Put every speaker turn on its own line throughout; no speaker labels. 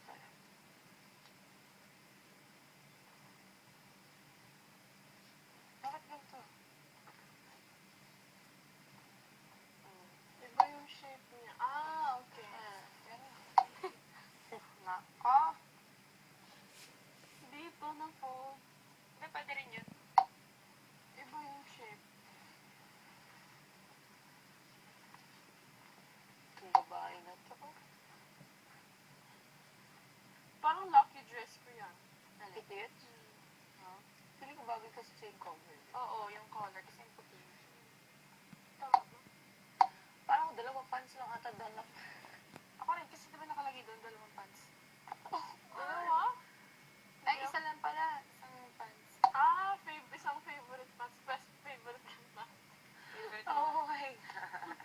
kita. Bakit ganito?
Iba yung shape niya. Ah, okay.
Ganun. Nako.
Dito na po.
Hindi, pwede rin yun.
Iba yung shape.
Itong babae na to.
Parang lucky dress ko yan.
Ito yun? Pili ko bagay kasi sa yung cover.
Oo, yung color. Kasi yung puti.
Parang dalawang pants lang ata doon.
Ako rin, kasi diba nakalagay doon, dalawang pants. Dalawa?
Ay, isa lang pala. Isang pants.
Ah, isang favorite pants. Best favorite kanta.
Oh my God.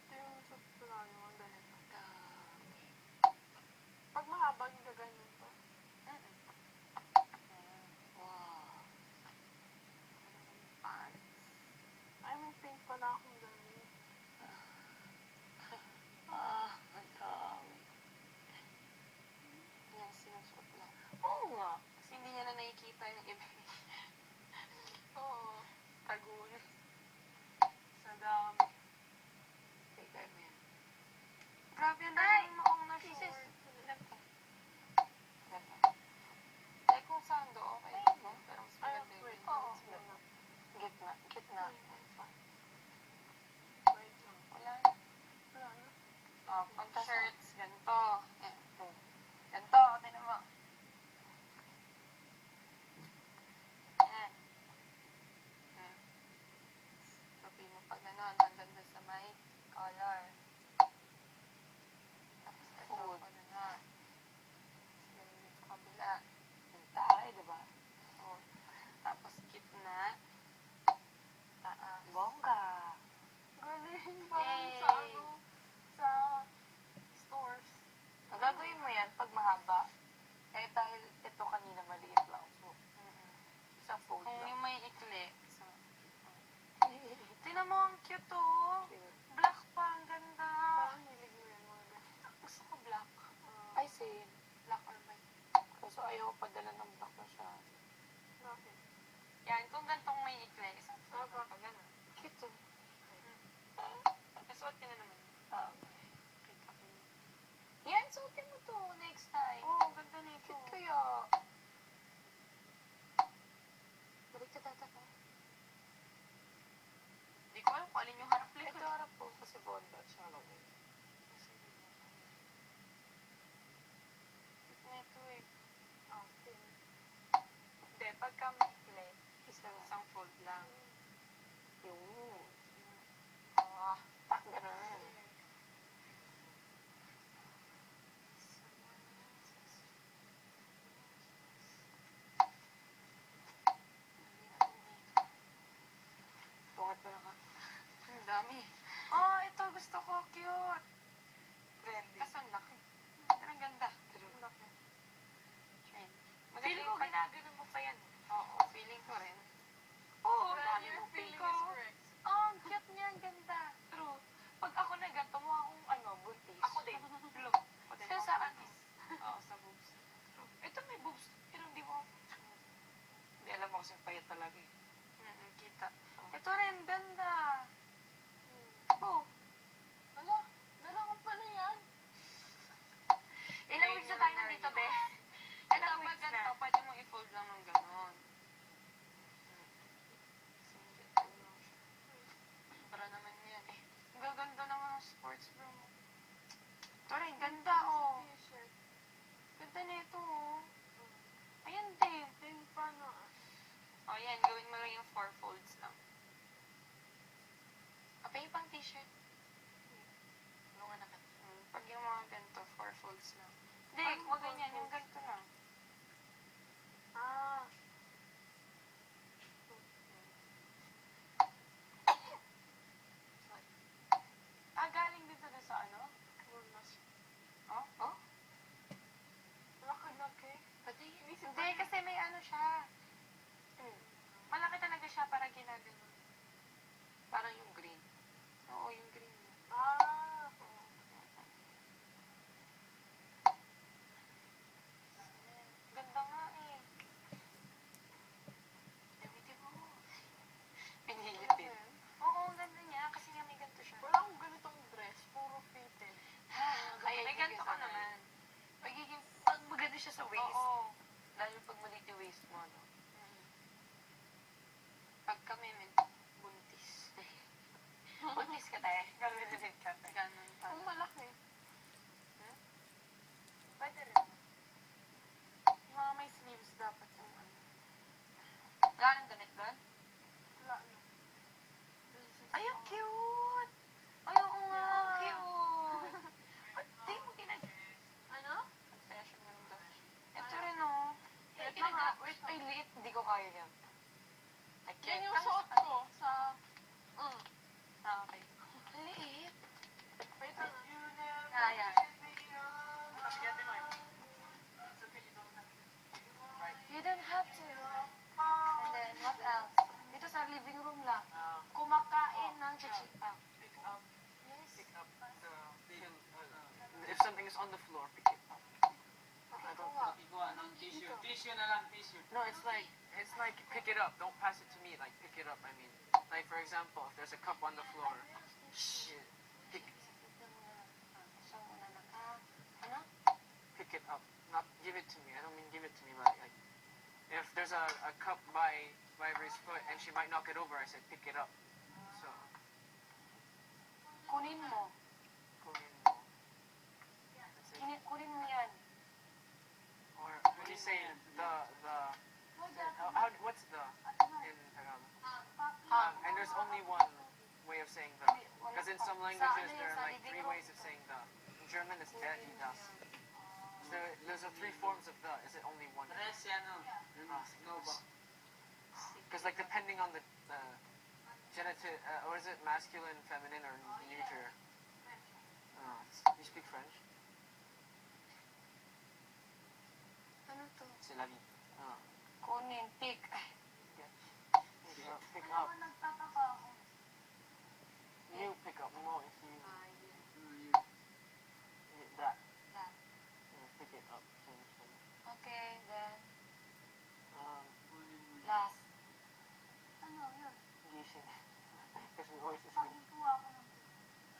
Ito yung suit ko lang yung ganito.
Dami.
Pag mahaba, yung gaganyan to.
Wow. Pants.
Ay, may pink pala akong dami.
Ang dami. Yan, sinusuot lang. Oo nga. Kasi hindi niya na nakikita yung iba.
Oo.
Tagun.
Sa dami.
Tigay mo yan.
Grabe, ang
Ay!
dami maong na
Jesus!
short.
Ganito. Ganito. Eh, kung saan do, okay lang, no? Pero mas
Ay,
maganda
wait.
yung
Oo.
gitna. Gitna.
Wait lang.
Wala na.
Wala na.
Oh, punta shirts. Ganito. Yan. Ganito. Tingnan mo. Yan. Yan. Sabi mo pag gano'n, hanggang doon sa may collar. Tapos ito, ano na. Ganun sa kabila. Yung taray, diba? Oo. Tapos gitna. Taas. Bongga.
Galing. Parang
Yay!
sa ano, sa stores.
Ang gagawin mo yan pag mahaba. Eh, dahil ito kanina maliit lang. So, isang fold
Kung
lang.
yung may ikli. So,
Tingnan mo, ang cute oh.
black pa, ang ganda. Parang hilig mo yan, mga ganyan.
Gusto ko black. Ay, same.
Black or white.
Kaso ayaw padala ng black na siya.
Bakit?
Yan, kung gantong may ikli, isang fold
Ah,
lang. Pag gano'n. Cute oh.
Nasuot ka na naman.
Kita ko. Yan, suotin mo to next time.
Oo, ang ganda nito.
Cute kaya. Balik ka data ko.
Hindi ko alam kung alin yung harap likod.
Ito harap po kasi bonda at siya lang.
Ito eh. Outing.
Hindi, pagka may ikli,
Isang fold lang.
yun.
Ah.
Tak, ganun. Tungat mo lang ha. Ang dami.
Oh, ito gusto ko. Cute.
Trendy.
Kaso ang laki.
Pero ang ganda.
Ang laki.
Trendy.
Feeling ko ginagano mo pa yan.
Oo, feeling ko rin.
Oo,
Ang dami mo pink
ko.
correct.
Oh, ang cute niya. Ang ganda.
True. Pag ako na ganito, mukha akong buntis.
Ako din.
Blue. Ako din.
Siya
Ako
sa
din.
ano?
Oo, sa boobs. Ito may boobs. Pero hindi mo. Hindi alam mo kasi payat talaga eh.
Kita.
Ito rin, ganda. Oh.
Wala. Dala ko pala yan.
Ilang weeks na tayo nandito, be?
Ito, pag ganito, pwede mo i-fold lang ng gano'n.
Oh, yun. I
Yan
can't.
yung suot ko sa...
Okay.
Liit. Wait lang.
Yeah.
You don't have to.
And then, what else?
Dito sa living room lang. Kumakain ng chichita.
Pick up
Yes.
the if something is on the floor, pick it up. I don't.
Ikuha ng tissue. Tissue na lang, tissue.
No, it's like pick it up. Don't pass it to me. Like pick it up. I mean, like for example, if there's a cup on the floor, pick
Ano?
pick it up. Not give it to me. I don't mean give it to me, but like if there's a cup by Ray's foot and she might knock it over, I said pick it up. So
Kunin mo.
kunin mo. That's it.
Kunin mo yan.
Or would you say what's the in Tagalog? And there's only one way of saying the. Because in some languages there are like three ways of saying the. In German it's der, die, das. So there's three forms of the. Is it only one?
Tres yan o. No ba?
Because like depending on the genitive, or is it masculine, feminine, or neuter? You speak French?
Ano to?
C'est la vie.
Kunin. Pick.
Pick up. You pick up more if you that.
That.
Pick it up.
Okay, then.
Um,
Last.
gising. Because we always just read.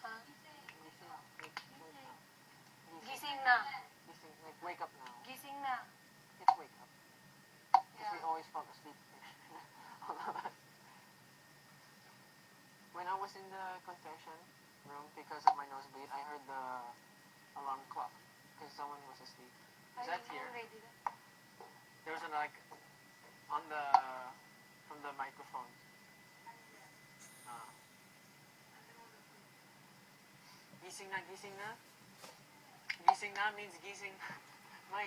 Ha?
Gising.
Gising na.
Gising. Like wake up now.
Gising na.
It's wake up. Because we
Yeah.
always fall asleep. When I was in the confession room because of my nosebleed, I heard the alarm clock because someone was asleep. Is that here?
Ready na.
There was a like on the from the microphone. Gising na, gising na. Gising na means gising.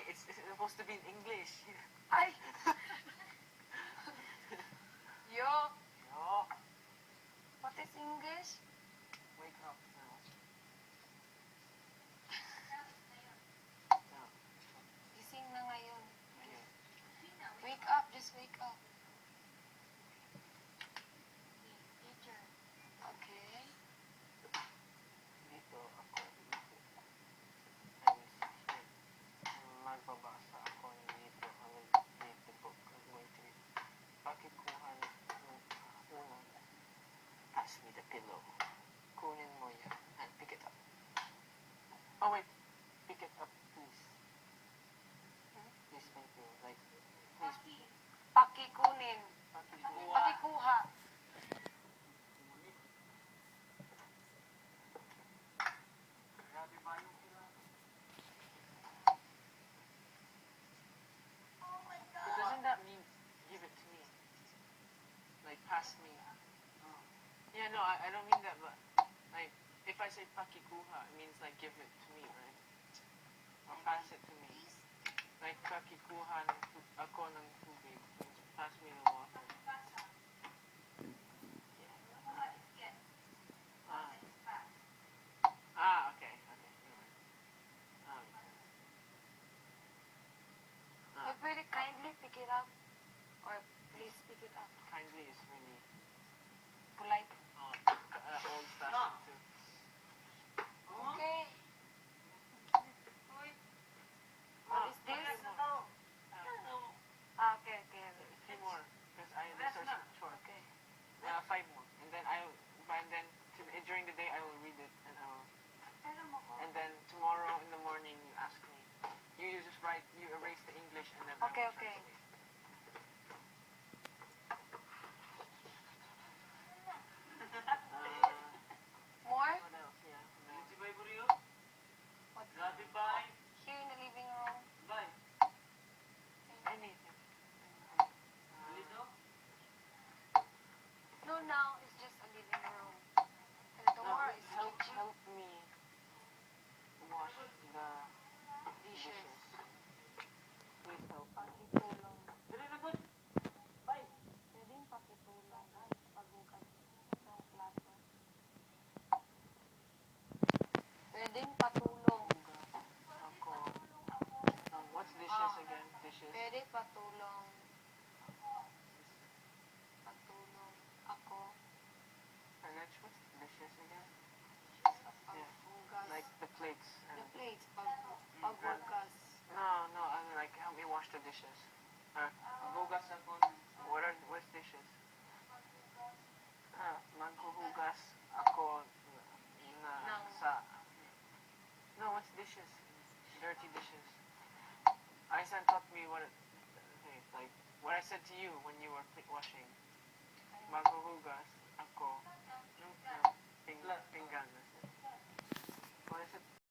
It's supposed to be in English.
Ay! Yo!
Oh,
What is English?
wake up now. Yeah.
Gising na ngayon.
Okay.
Wake up, just wake up. Teacher. Okay.
Dito ako magbabasa ako dito ang dito book. I'm going to pakikuha ng unang pass me the pillow. Kunin mo yan and pick it up. Oh wait, pick it up please. Please, thank you. Like, please.
Pakikunin.
Pakikuha.
Pakikuha.
Grabe ba yung kailangan?
But doesn't that mean give it to me? Like pass me? Yeah, no, I don't mean that, but like if I say pakikuha, it means like give it to me, right? Or pass it to me. Like pakikuha ako ng tubig means pass me the water. Okay.
Pwede kindly pick it up. Or please pick it up.
Kindly is really
Polite.
old-fashioned too.
Okay. What is this? Okay.
Three more, because these are short.
Okay.
5 more, and then during the day I will read it, and then tomorrow in the morning you ask me. You just write, you erase the English, and then I will
Okay.
translate. Like the plates.
The
And
plates, pag-wagas.
no, I mean like help me wash the dishes.
Bugas ako.
What's dishes? Maghuhugas ako sa... No, what's dishes? Dirty dishes. Aisan taught me like what I said to you when you were washing. Maghuhugas ako ng pinggan.